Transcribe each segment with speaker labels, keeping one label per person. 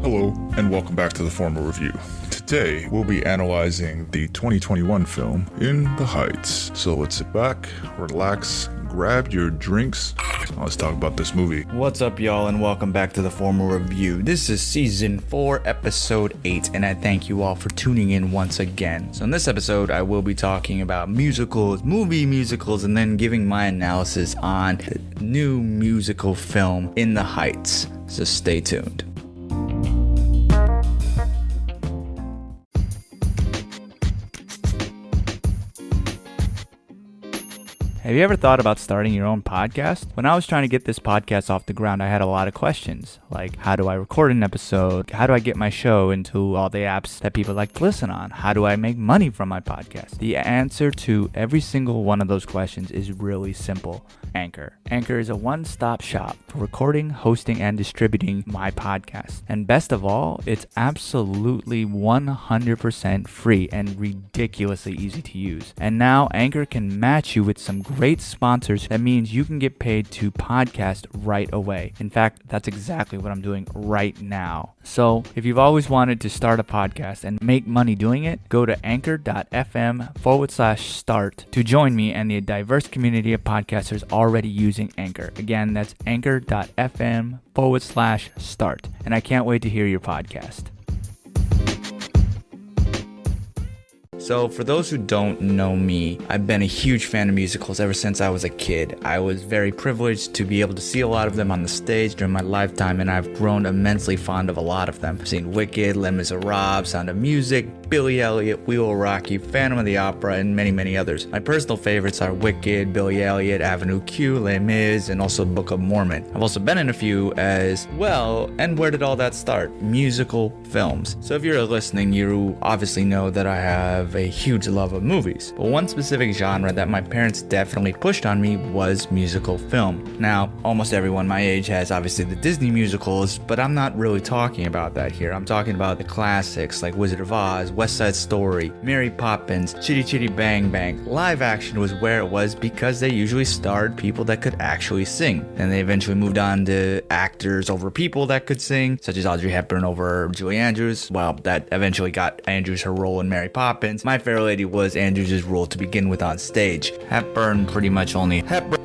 Speaker 1: Hello, and welcome back to the Formal Review. Today, we'll be analyzing the 2021 film In the Heights. So let's sit back, relax, grab your drinks. Let's talk about this movie.
Speaker 2: What's up, y'all, and welcome back to the Formal Review. This is Season 4, Episode 8, and I thank you all for tuning in once again. So in this episode, I will be talking about movie musicals, and then giving my analysis on the new musical film In the Heights. So stay tuned. Have you ever thought about starting your own podcast? When I was trying to get this podcast off the ground, I had a lot of questions. Like, how do I record an episode? How do I get my show into all the apps that people like to listen on? How do I make money from my podcast? The answer to every single one of those questions is really simple. Anchor. Anchor is a one-stop shop for recording, hosting, and distributing my podcast. And best of all, it's absolutely 100% free and ridiculously easy to use. And now Anchor can match you with some great sponsors. That means you can get paid to podcast right away. In fact, that's exactly what I'm doing right now. So if you've always wanted to start a podcast and make money doing it, go to anchor.fm/start to join me and the diverse community of podcasters already using Anchor. Again, that's anchor.fm/start. And I can't wait to hear your podcast. So for those who don't know me, I've been a huge fan of musicals ever since I was a kid. I was very privileged to be able to see a lot of them on the stage during my lifetime, and I've grown immensely fond of a lot of them. I've seen Wicked, Les Miserables, Sound of Music, Billy Elliot, We Will Rock You, Phantom of the Opera, and many, many others. My personal favorites are Wicked, Billy Elliot, Avenue Q, Les Mis, and also Book of Mormon. I've also been in a few as well, and where did all that start? Musical films. So if you're listening, you obviously know that I have a huge love of movies. But one specific genre that my parents definitely pushed on me was musical film. Now, almost everyone my age has obviously the Disney musicals, but I'm not really talking about that here. I'm talking about the classics like Wizard of Oz, West Side Story, Mary Poppins, Chitty Chitty Bang Bang. Live action was where it was because they usually starred people that could actually sing. And they eventually moved on to actors over people that could sing, such as Audrey Hepburn over Julie Andrews. Well, that eventually got Andrews her role in Mary Poppins. My Fair Lady was Andrews' role to begin with on stage. Hepburn pretty much only Hepburn,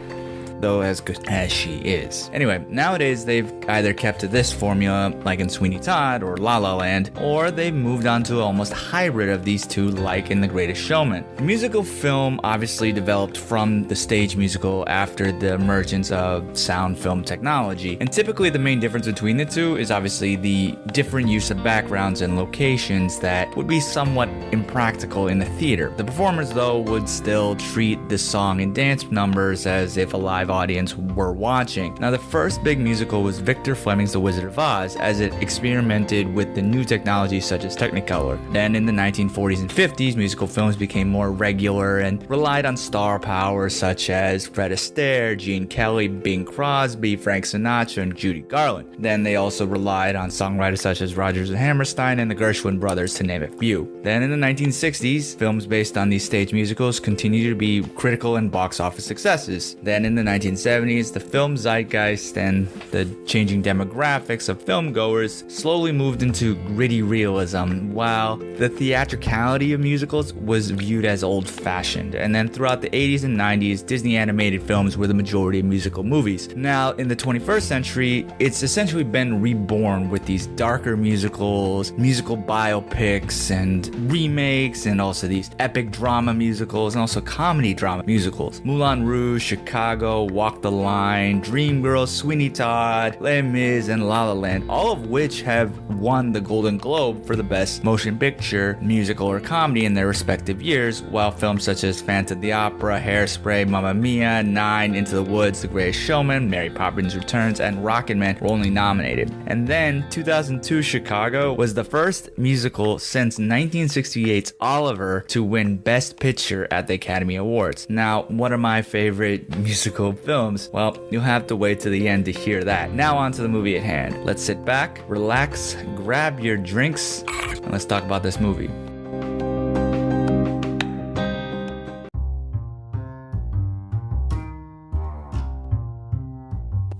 Speaker 2: though as good as she is. Anyway, nowadays they've either kept to this formula like in Sweeney Todd or La La Land, or they've moved on to almost hybrid of these two like in The Greatest Showman. The musical film obviously developed from the stage musical after the emergence of sound film technology, and typically the main difference between the two is obviously the different use of backgrounds and locations that would be somewhat impractical in the theater. The performers though would still treat the song and dance numbers as if a live audience were watching. Now, the first big musical was Victor Fleming's The Wizard of Oz, as it experimented with the new technology such as Technicolor. Then in the 1940s and 50s, musical films became more regular and relied on star power such as Fred Astaire, Gene Kelly, Bing Crosby, Frank Sinatra, and Judy Garland. Then they also relied on songwriters such as Rodgers and Hammerstein and the Gershwin brothers, to name a few. Then in the 1960s, films based on these stage musicals continued to be critical and box office successes. Then in the 1970s, the film zeitgeist and the changing demographics of filmgoers slowly moved into gritty realism, while the theatricality of musicals was viewed as old-fashioned. And then throughout the 80s and 90s, Disney animated films were the majority of musical movies. Now, in the 21st century, it's essentially been reborn with these darker musicals, musical biopics, and remakes, and also these epic drama musicals, and also comedy drama musicals. Moulin Rouge, Chicago, Walk the Line, Dreamgirls, Sweeney Todd, Les Mis, and La La Land, all of which have won the Golden Globe for the best motion picture, musical, or comedy in their respective years, while films such as Phantom of the Opera, Hairspray, Mamma Mia, Nine, Into the Woods, The Greatest Showman, Mary Poppins Returns, and Rocketman were only nominated. And then 2002 Chicago was the first musical since 1968's Oliver to win Best Picture at the Academy Awards. Now, what are my favorite musical films? Well, you'll have to wait to the end to hear that. Now on to the movie at hand. Let's sit back, relax, grab your drinks, and let's talk about this movie.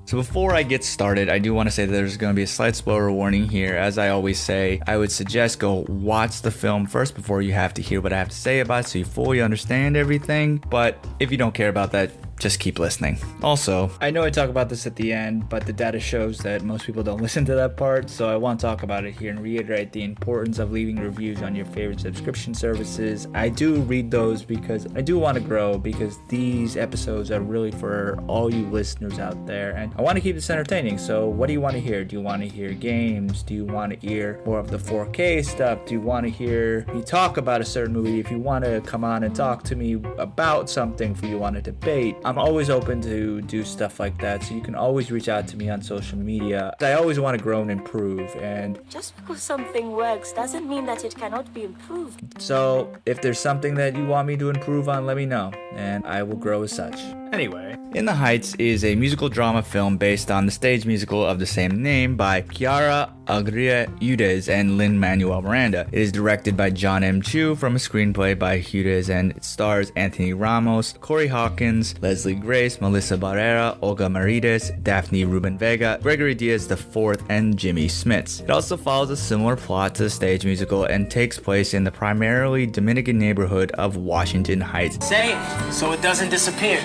Speaker 2: So before I get started, I do want to say that there's going to be a slight spoiler warning here. As I always say, I would suggest go watch the film first before you have to hear what I have to say about it so you fully understand everything. But if you don't care about that, just keep listening. Also, I know I talk about this at the end, but the data shows that most people don't listen to that part, so I want to talk about it here and reiterate the importance of leaving reviews on your favorite subscription services. I do read those because I do want to grow, because these episodes are really for all you listeners out there, and I want to keep this entertaining. So what do you want to hear? Do you want to hear games? Do you want to hear more of the 4K stuff? Do you want to hear me talk about a certain movie? If you want to come on and talk to me about something, if you want to debate, I'm always open to do stuff like that, so you can always reach out to me on social media. I always want to grow and improve, and
Speaker 3: just because something works doesn't mean that it cannot be improved.
Speaker 2: So if there's something that you want me to improve on, let me know, and I will grow as such. Anyway, In the Heights is a musical drama film based on the stage musical of the same name by Chiara Agria-Udes and Lin-Manuel Miranda. It is directed by John M. Chu from a screenplay by Udes, and it stars Anthony Ramos, Corey Hawkins, Leslie Grace, Melissa Barrera, Olga Marides, Daphne Rubin Vega, Gregory Diaz IV, and Jimmy Smits. It also follows a similar plot to the stage musical and takes place in the primarily Dominican neighborhood of Washington Heights.
Speaker 4: Say it so it doesn't disappear.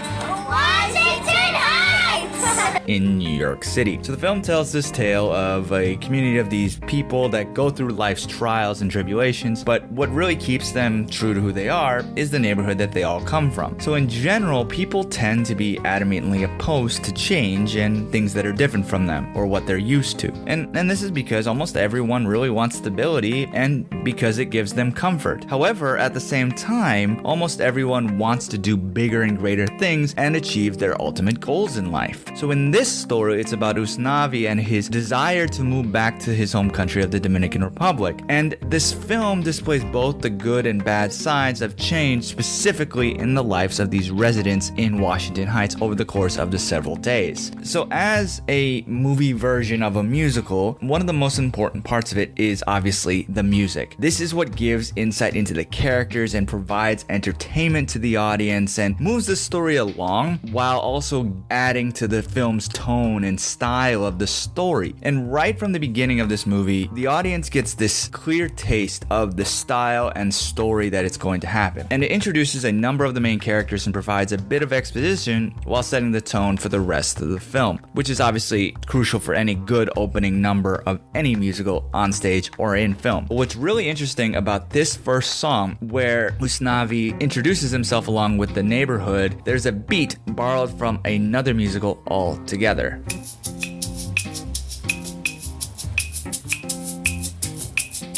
Speaker 3: Washington Heights!
Speaker 2: In New York City. So the film tells this tale of a community of these people that go through life's trials and tribulations, but what really keeps them true to who they are is the neighborhood that they all come from. So in general, people tend to be adamantly opposed to change and things that are different from them or what they're used to. And this is because almost everyone really wants stability and because it gives them comfort. However, at the same time, almost everyone wants to do bigger and greater things and achieve their ultimate goals in life. So in this story, it's about Usnavi and his desire to move back to his home country of the Dominican Republic. And this film displays both the good and bad sides of change, specifically in the lives of these residents in Washington Heights over the course of the several days. So as a movie version of a musical, one of the most important parts of it is obviously the music. This is what gives insight into the characters and provides entertainment to the audience and moves the story along while also adding to the film's tone and style of the story. And right from the beginning of this movie, the audience gets this clear taste of the style and story that it's going to happen. And it introduces a number of the main characters and provides a bit of exposition while setting the tone for the rest of the film, which is obviously crucial for any good opening number of any musical on stage or in film. But what's really interesting about this first song, where Usnavi introduces himself along with the neighborhood, there's a beat borrowed from another musical altogether.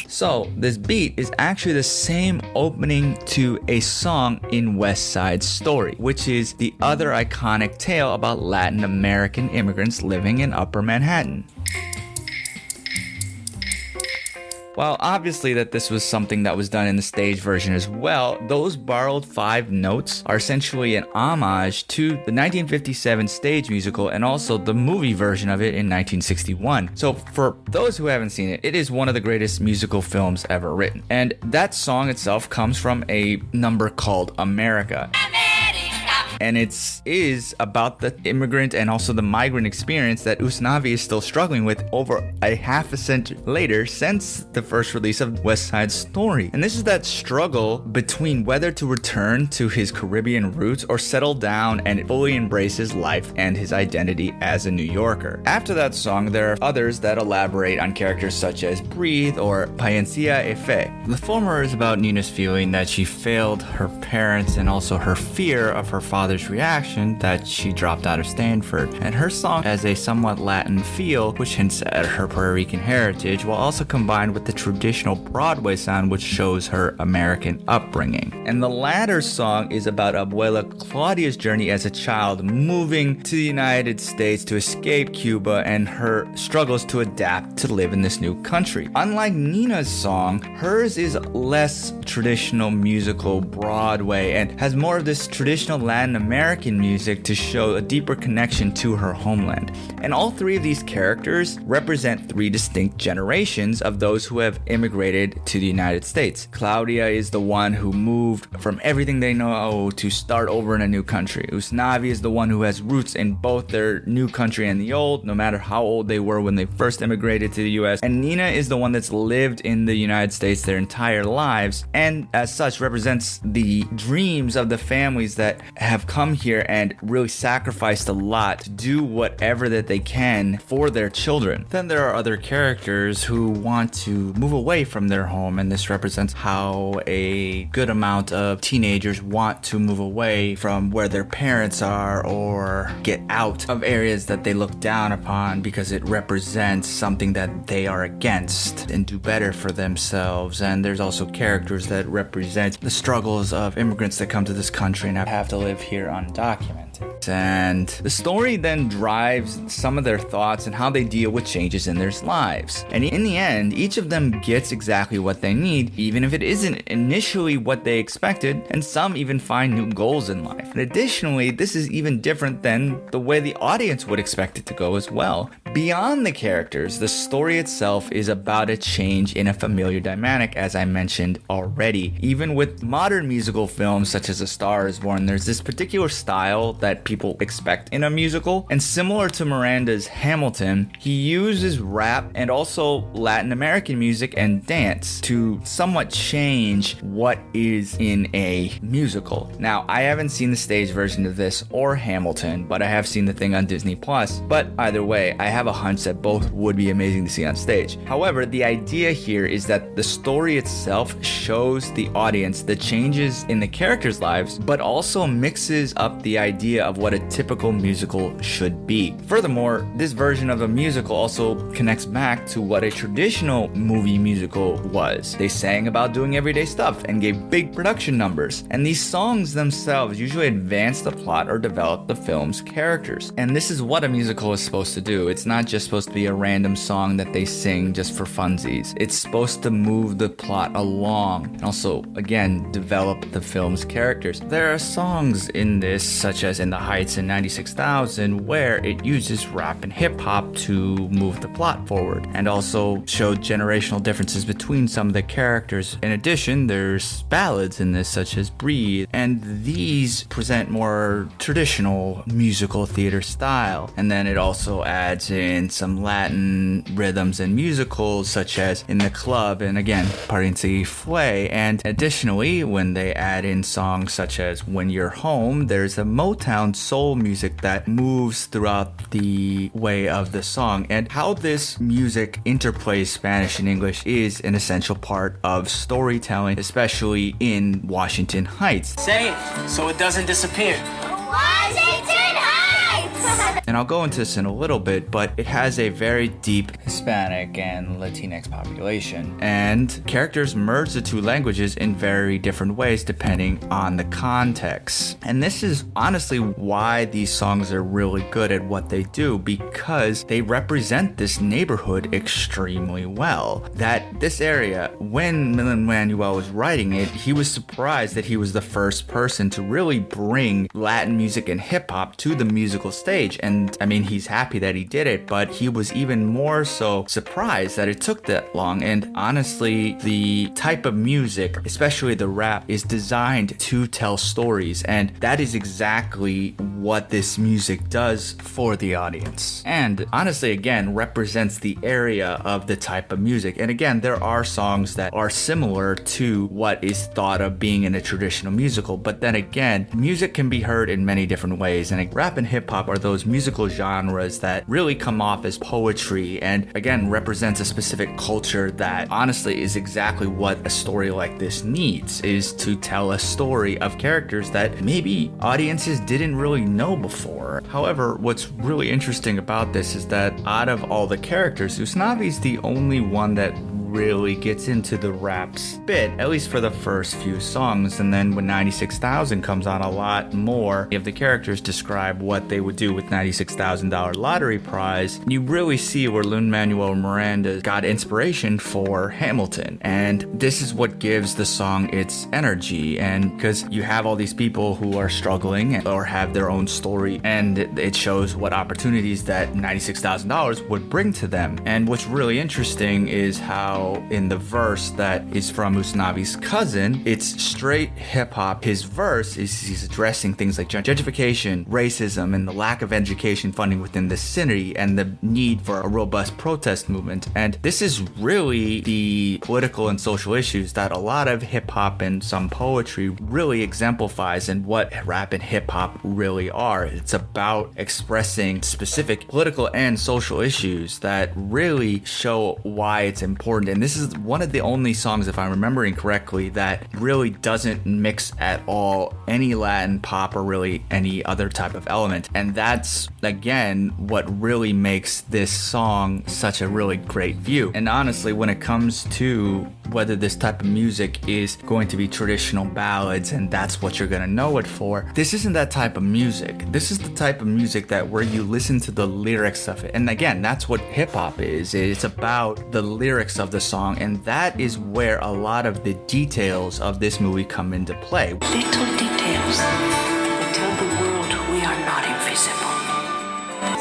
Speaker 2: So this beat is actually the same opening to a song in West Side Story, which is the other iconic tale about Latin American immigrants living in Upper Manhattan. While obviously that this was something that was done in the stage version as well, those borrowed 5 notes are essentially an homage to the 1957 stage musical and also the movie version of it in 1961. So for those who haven't seen it, it is one of the greatest musical films ever written. And that song itself comes from a number called America. And it is about the immigrant and also the migrant experience that Usnavi is still struggling with over a half a century later since the first release of West Side Story. And this is that struggle between whether to return to his Caribbean roots or settle down and fully embrace his life and his identity as a New Yorker. After that song, there are others that elaborate on characters such as Breathe or Payencia e Fe. The former is about Nina's feeling that she failed her parents and also her fear of her father's reaction that she dropped out of Stanford, and her song has a somewhat Latin feel which hints at her Puerto Rican heritage while also combined with the traditional Broadway sound which shows her American upbringing. And the latter song is about Abuela Claudia's journey as a child moving to the United States to escape Cuba and her struggles to adapt to live in this new country. Unlike Nina's song, hers is less traditional musical Broadway and has more of this traditional Latin Latin American music to show a deeper connection to her homeland. And all three of these characters represent three distinct generations of those who have immigrated to the United States. Claudia is the one who moved from everything they know to start over in a new country. Usnavi is the one who has roots in both their new country and the old, no matter how old they were when they first immigrated to the US. And Nina is the one that's lived in the United States their entire lives, and as such represents the dreams of the families that have come here and really sacrificed a lot to do whatever that they can for their children. Then there are other characters who want to move away from their home, and this represents how a good amount of teenagers want to move away from where their parents are or get out of areas that they look down upon because it represents something that they are against and do better for themselves. And there's also characters that represent the struggles of immigrants that come to this country and have to live here undocumented. And the story then drives some of their thoughts and how they deal with changes in their lives. And in the end, each of them gets exactly what they need, even if it isn't initially what they expected, and some even find new goals in life. And additionally, this is even different than the way the audience would expect it to go as well. Beyond the characters, the story itself is about a change in a familiar dynamic, as I mentioned already. Even with modern musical films such as A Star is Born, there's this particular style that people expect in a musical, and similar to Miranda's Hamilton, he uses rap and also Latin American music and dance to somewhat change what is in a musical. Now, I haven't seen the stage version of this or Hamilton, but I have seen the thing on Disney Plus. But either way, I have a hunch that both would be amazing to see on stage. However, the idea here is that the story itself shows the audience the changes in the characters' lives, but also mixes up the idea of what a typical musical should be. Furthermore, this version of a musical also connects back to what a traditional movie musical was. They sang about doing everyday stuff and gave big production numbers, and these songs themselves usually advance the plot or develop the film's characters. And this is what a musical is supposed to do. It's not just supposed to be a random song that they sing just for funsies. It's supposed to move the plot along and also, again, develop the film's characters. There are songs in this, such as In the Heights and 96,000, where it uses rap and hip hop to move the plot forward and also show generational differences between some of the characters. In addition, there's ballads in this, such as Breathe, and these present more traditional musical theater style. And then it also adds in some Latin rhythms and musicals, such as In the Club and again, Pariente Fue. And additionally, when they add in songs such as When You're Home, there's a Motown soul music that moves throughout the way of the song. And how this music interplays Spanish and English is an essential part of storytelling, especially in Washington Heights.
Speaker 4: Say it so it doesn't disappear.
Speaker 3: Washington Heights!
Speaker 2: And I'll go into this in a little bit, but it has a very deep Hispanic and Latinx population. And characters merge the two languages in very different ways depending on the context. And this is honestly why these songs are really good at what they do, because they represent this neighborhood extremely well. That this area, when Lin-Manuel was writing it, he was surprised that he was the first person to really bring Latin music and hip hop to the musical stage. And I mean, he's happy that he did it, but he was even more so surprised that it took that long. And honestly, the type of music, especially the rap, is designed to tell stories, and that is exactly what this music does for the audience. And honestly, again, represents the area of the type of music. And again, there are songs that are similar to what is thought of being in a traditional musical, but then again, music can be heard in many different ways, and rap and hip hop are those musical genres that really come off as poetry and again represents a specific culture that honestly is exactly what a story like this needs, is to tell a story of characters that maybe audiences didn't really know before. However, what's really interesting about this is that out of all the characters, Usnavi's the only one that really gets into the rap spit, at least for the first few songs. And then when 96,000 comes on, a lot more of the characters describe what they would do with $96,000 lottery prize. You really see where Lin-Manuel Miranda got inspiration for Hamilton. And this is what gives the song its energy. And because you have all these people who are struggling or have their own story, and it shows what opportunities that $96,000 would bring to them. And what's really interesting is how in the verse that is from Usnavi's cousin, it's straight hip hop. His verse is he's addressing things like gentrification, racism, and the lack of education funding within the city, and the need for a robust protest movement. And this is really the political and social issues that a lot of hip hop and some poetry really exemplifies, and what rap and hip hop really are. It's about expressing specific political and social issues that really show why it's important. And this is one of the only songs, if I'm remembering correctly, that really doesn't mix at all any Latin pop or really any other type of element. And that's, again, what really makes this song such a really great view. And honestly, when it comes to whether this type of music is going to be traditional ballads and that's what you're gonna know it for, this isn't that type of music. This is the type of music that where you listen to the lyrics of it. And again, that's what hip hop is. It's about the lyrics of the song, and that is where a lot of the details of this movie come into play.
Speaker 5: Little details that tell the world we are not invisible.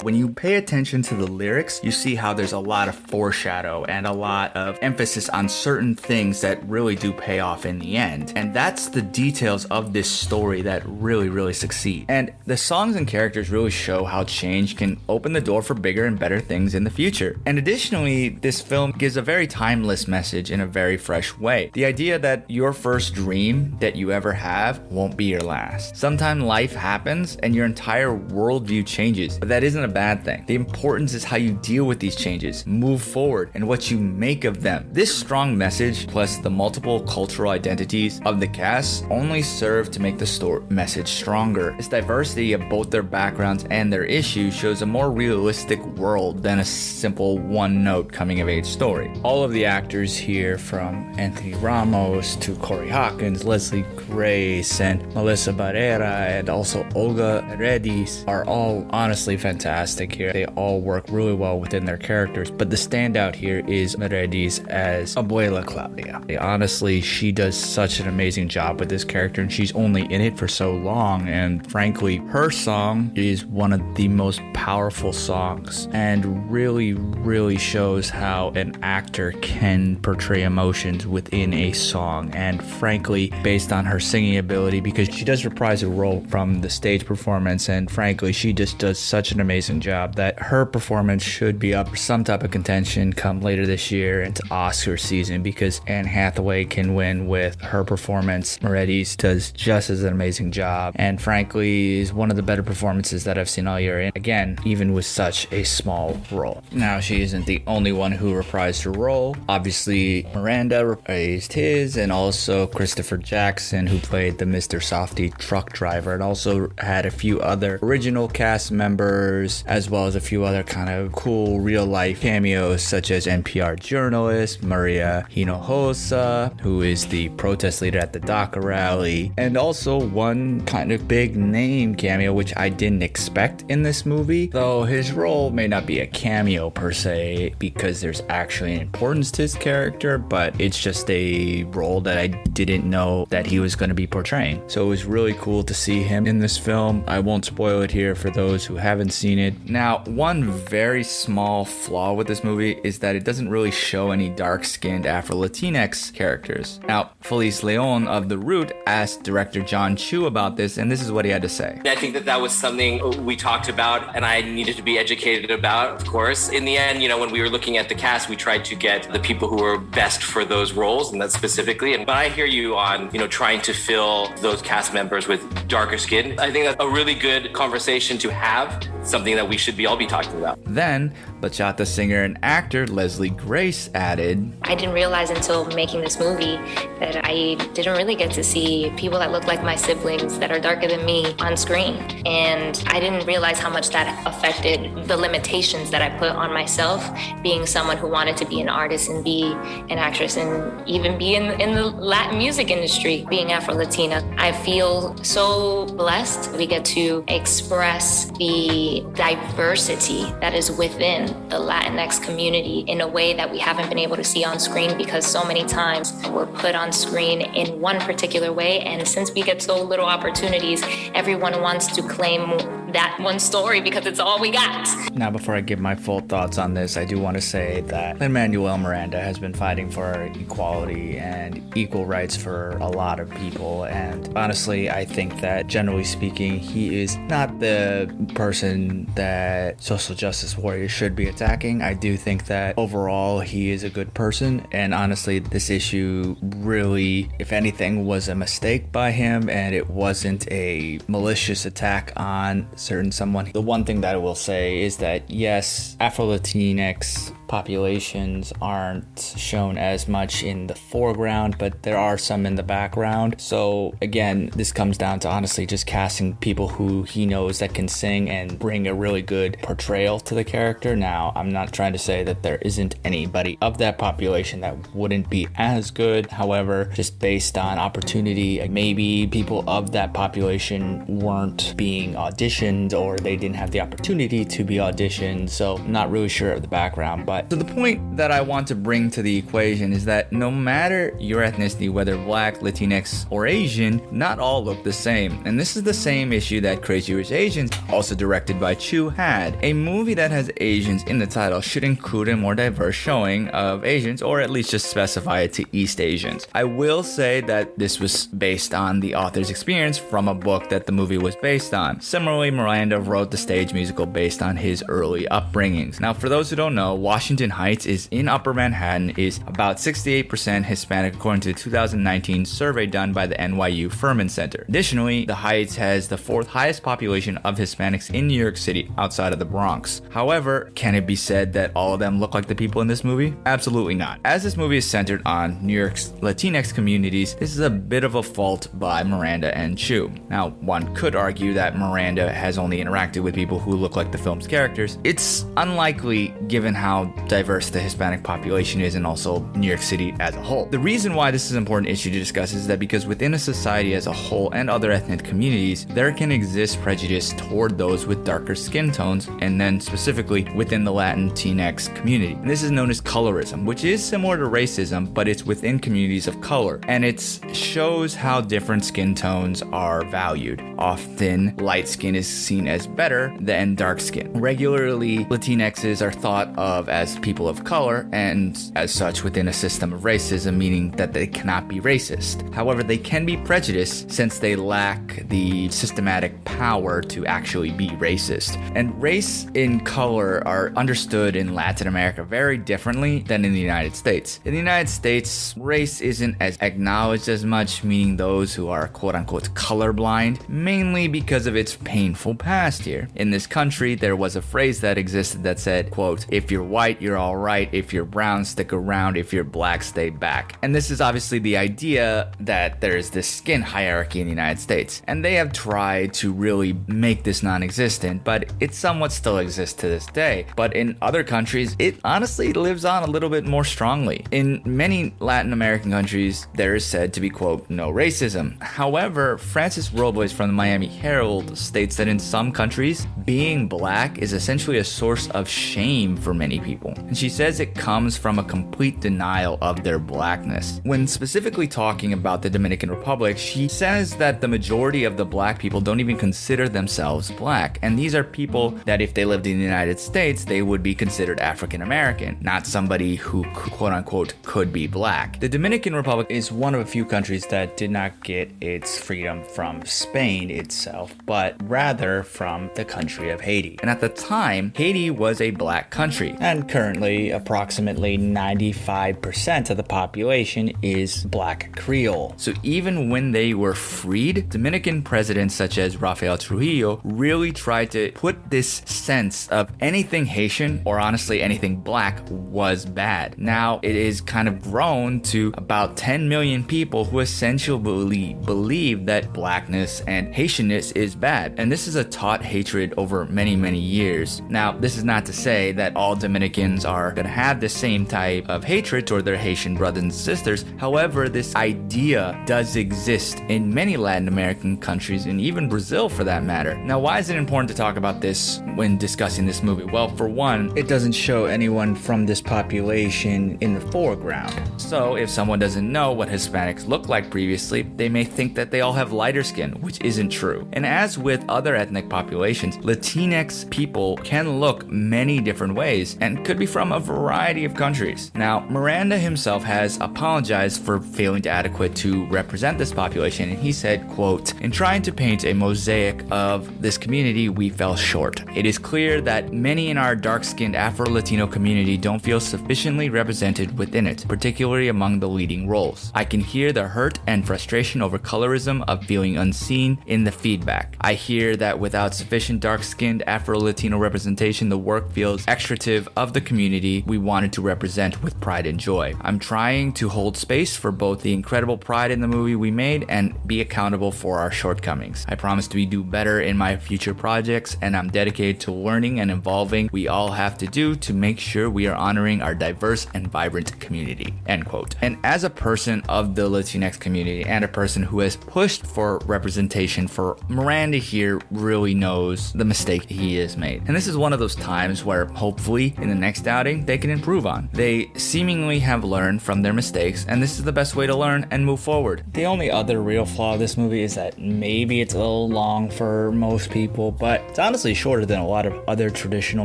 Speaker 2: When you pay attention to the lyrics, you see how there's a lot of foreshadow and a lot of emphasis on certain things that really do pay off in the end. And that's the details of this story that really succeed. And the songs and characters really show how change can open the door for bigger and better things in the future. And additionally, this film gives a very timeless message in a very fresh way. The idea that your first dream that you ever have won't be your last. Sometimes life happens and your entire worldview changes, but that isn't a bad thing. The importance is how you deal with these changes, move forward, and what you make of them. This strong message, plus the multiple cultural identities of the cast, only serve to make the message stronger. This diversity of both their backgrounds and their issues shows a more realistic world than a simple one-note coming-of-age story. All of the actors here, from Anthony Ramos to Corey Hawkins, Leslie Grace, and Melissa Barrera, and also Olga Redis, are all honestly fantastic here. They all work really well within their characters, but the standout here is Redis as Abuela Claudia. Honestly, she does such an amazing job with this character, and she's only in it for so long, and frankly, her song is one of the most powerful songs and really shows how an actor can portray emotions within a song. And frankly, based on her singing ability, because she does reprise a role from the stage performance, and frankly, she just does such an amazing job that her performance should be up for some type of contention come later this year into Oscar season, because Anne Hathaway can win with her performance. Moretti's does just as an amazing job, and frankly is one of the better performances that I've seen all year, and again, even with such a small role. Now, she isn't the only one who reprised her role. Obviously, Miranda reprised his, and also Christopher Jackson, who played the Mr. Softy truck driver, and also had a few other original cast members, as well as a few other kind of cool real life cameos, such as NPR journalist Maria Hinojosa, who is the protest leader at the DACA rally, and also one kind of big name cameo, which I didn't expect in this movie, though his role may not be a cameo per se, because there's actually an importance to his character, but it's just a role that I didn't know that he was going to be portraying. So it was really cool to see him in this film. I won't spoil it here for those who haven't seen it. Now, one very small flaw with this movie is that it doesn't really show any dark-skinned Afro-Latinx characters. Now, Felice Leon of The Root asked director John Chu about this, and this is what he had to say.
Speaker 6: I think that was something we talked about and I needed to be educated about, of course. In the end, when we were looking at the cast, we tried to get the people who were best for those roles, and that's specifically. But I hear you on, trying to fill those cast members with darker skin. I think that's a really good conversation to have something that we should all be talking about.
Speaker 2: Then, bachata singer and actor Leslie Grace added,
Speaker 7: I didn't realize until making this movie that I didn't really get to see people that look like my siblings that are darker than me on screen. And I didn't realize how much that affected the limitations that I put on myself, being someone who wanted to be an artist and be an actress and even be in the Latin music industry, being Afro-Latina. I feel so blessed we get to express the diversity that is within the Latinx community in a way that we haven't been able to see on screen, because so many times we're put on screen in one particular way, and since we get so little opportunities, everyone wants to claim that one story because it's all we got.
Speaker 2: Now, before I give my full thoughts on this, I do want to say that Lin-Manuel Miranda has been fighting for equality and equal rights for a lot of people, and honestly, I think that generally speaking, he is not the person that social justice warriors should be attacking. I do think that overall he is a good person, and honestly, this issue really, if anything, was a mistake by him, and it wasn't a malicious attack on certain someone. The one thing that I will say is that yes, Afro-Latinx populations aren't shown as much in the foreground, but there are some in the background. So again, this comes down to honestly just casting people who he knows that can sing and bring a really good portrayal to the character. Now, I'm not trying to say that there isn't anybody of that population that wouldn't be as good. However, just based on opportunity, maybe people of that population weren't being auditioned or they didn't have the opportunity to be auditioned. So I'm not really sure of the background, but so the point that I want to bring to the equation is that no matter your ethnicity, whether Black, Latinx, or Asian, not all look the same. And this is the same issue that Crazy Rich Asians, also directed by Chu, had. A movie that has Asians in the title should include a more diverse showing of Asians, or at least just specify it to East Asians. I will say that this was based on the author's experience from a book that the movie was based on. Similarly, Miranda wrote the stage musical based on his early upbringings. Now, for those who don't know, Washington Heights is in Upper Manhattan, is about 68% Hispanic according to the 2019 survey done by the NYU Furman Center. Additionally, the Heights has the fourth highest population of Hispanics in New York City outside of the Bronx. However, can it be said that all of them look like the people in this movie? Absolutely not. As this movie is centered on New York's Latinx communities, this is a bit of a fault by Miranda and Chu. Now, one could argue that Miranda has only interacted with people who look like the film's characters. It's unlikely given how diverse the Hispanic population is and also New York City as a whole. The reason why this is an important issue to discuss is that because within a society as a whole and other ethnic communities, there can exist prejudice toward those with darker skin tones, and then specifically within the Latinx community. And this is known as colorism, which is similar to racism, but it's within communities of color, and it shows how different skin tones are valued. Often, light skin is seen as better than dark skin. Regularly, Latinxes are thought of as people of color, and as such within a system of racism, meaning that they cannot be racist. However, they can be prejudiced since they lack the systematic power to actually be racist. And race and color are understood in Latin America very differently than in the United States. In the United States, race isn't as acknowledged as much, meaning those who are quote-unquote colorblind, mainly because of its painful past here. In this country, there was a phrase that existed that said, quote, if you're white, you're all right. If you're brown, stick around. If you're black, stay back. And this is obviously the idea that there's this skin hierarchy in the United States. And they have tried to really make this non-existent, but it somewhat still exists to this day. But in other countries, it honestly lives on a little bit more strongly. In many Latin American countries, there is said to be, quote, no racism. However, Frances Robles from the Miami Herald states that in some countries, being black is essentially a source of shame for many people. And she says it comes from a complete denial of their blackness. When specifically talking about the Dominican Republic, she says that the majority of the black people don't even consider themselves black. And these are people that if they lived in the United States, they would be considered African American, not somebody who quote unquote could be black. The Dominican Republic is one of a few countries that did not get its freedom from Spain itself, but rather from the country of Haiti. And at the time, Haiti was a black country. And currently approximately 95% of the population is Black Creole. So even when they were freed, Dominican presidents such as Rafael Trujillo really tried to put this sense of anything Haitian, or honestly anything Black, was bad. Now it is kind of grown to about 10 million people who essentially believe that Blackness and Haitianness is bad. And this is a taught hatred over many, many years. Now, this is not to say that all Dominicans are going to have the same type of hatred toward their Haitian brothers and sisters. However, this idea does exist in many Latin American countries, and even Brazil for that matter. Now, why is it important to talk about this when discussing this movie? Well, for one, it doesn't show anyone from this population in the foreground. So if someone doesn't know what Hispanics look like previously, they may think that they all have lighter skin, which isn't true. And as with other ethnic populations, Latinx people can look many different ways and could be from a variety of countries. Now, Miranda himself has apologized for failing to adequate to represent this population, and he said, quote, "In trying to paint a mosaic of this community, we fell short. It is clear that many in our dark-skinned Afro-Latino community don't feel sufficiently represented within it, particularly among the leading roles. I can hear the hurt and frustration over colorism of feeling unseen in the feedback. I hear that without sufficient dark-skinned Afro-Latino representation, the work feels extractive of the community we wanted to represent with pride and joy. I'm trying to hold space for both the incredible pride in the movie we made and be accountable for our shortcomings. I promise to do better in my future projects, and I'm dedicated to learning and evolving we all have to do to make sure we are honoring our diverse and vibrant community." End quote. And as a person of the Latinx community and a person who has pushed for representation, for Miranda here really knows the mistake he has made. And this is one of those times where hopefully in the next outing they can improve on. They seemingly have learned from their mistakes, and this is the best way to learn and move forward. The only other real flaw of this movie is that maybe it's a little long for most people, but it's honestly shorter than a lot of other traditional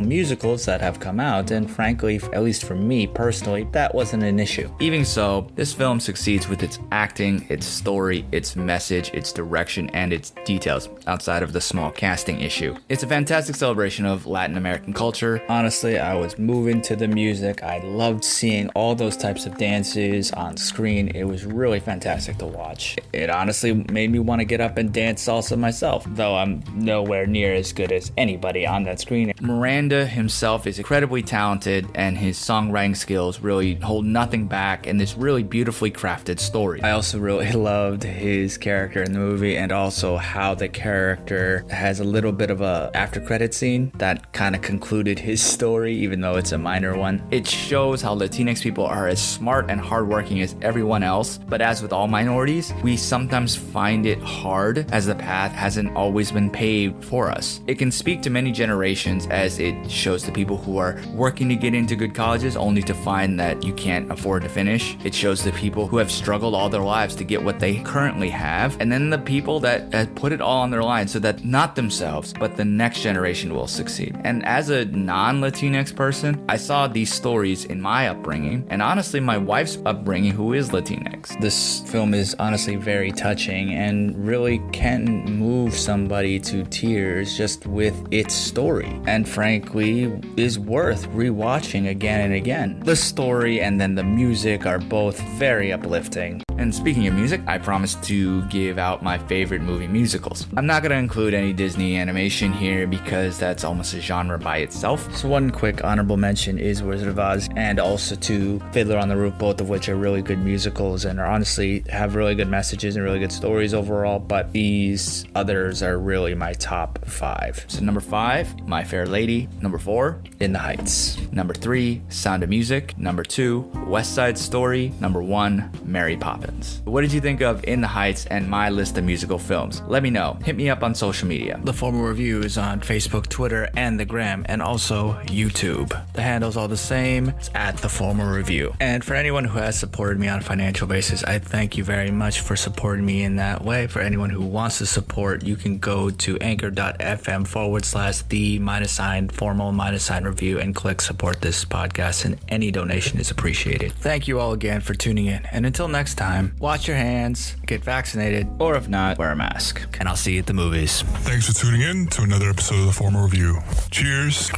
Speaker 2: musicals that have come out, and frankly, at least for me personally, that wasn't an issue. Even so, this film succeeds with its acting, its story, its message, its direction, and its details, outside of the small casting issue. It's a fantastic celebration of Latin American culture. Honestly, I was moving to the music. I loved seeing all those types of dances on screen. It was really fantastic to watch. It honestly made me want to get up and dance salsa myself, though I'm nowhere near as good as anybody on that screen. Miranda himself is incredibly talented, and his songwriting skills really hold nothing back in this really beautifully crafted story. I also really loved his character in the movie, and also how the character has a little bit of a after credit scene that kind of concluded his story, even though it's a minor one. It shows how Latinx people are as smart and hardworking as everyone else, but as with all minorities, we sometimes find it hard as the path hasn't always been paved for us. It can speak to many generations, as it shows the people who are working to get into good colleges only to find that you can't afford to finish. It shows the people who have struggled all their lives to get what they currently have, and then the people that put it all on their line so that not themselves, but the next generation will succeed. And as a non-Latinx person, I saw these stories in my upbringing, and honestly my wife's upbringing, who is Latinx. This film is honestly very touching and really can move somebody to tears just with its story, and frankly is worth rewatching again and again. The story and then the music are both very uplifting. And speaking of music, I promised to give out my favorite movie musicals. I'm not going to include any Disney animation here because that's almost a genre by itself. So one quick honorable mention is Wizard of Oz, and also to Fiddler on the Roof, both of which are really good musicals and are honestly have really good messages and really good stories overall, but these others are really my top 5. So number 5, My Fair Lady. Number 4, In the Heights. Number 3, Sound of Music. Number 2, West Side Story. Number 1, Mary Poppins. What did you think of In the Heights and my list of musical films? Let me know. Hit me up on social media. The Formal Review is on Facebook, Twitter, and the Gram, and also YouTube. The handle's all the same. It's at The Formal Review. And for anyone who has supported me on a financial basis, I thank you very much for supporting me in that way. For anyone who wants to support, you can go to anchor.fm/the-formal-review and click support this podcast, and any donation is appreciated. Thank you all again for tuning in, and until next time, wash your hands, get vaccinated, or if not, wear a mask. And I'll see you at the movies.
Speaker 1: Thanks for tuning in to another episode of The Formal Review. Cheers,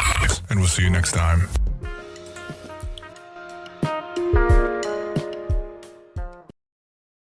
Speaker 1: and we'll see you next time.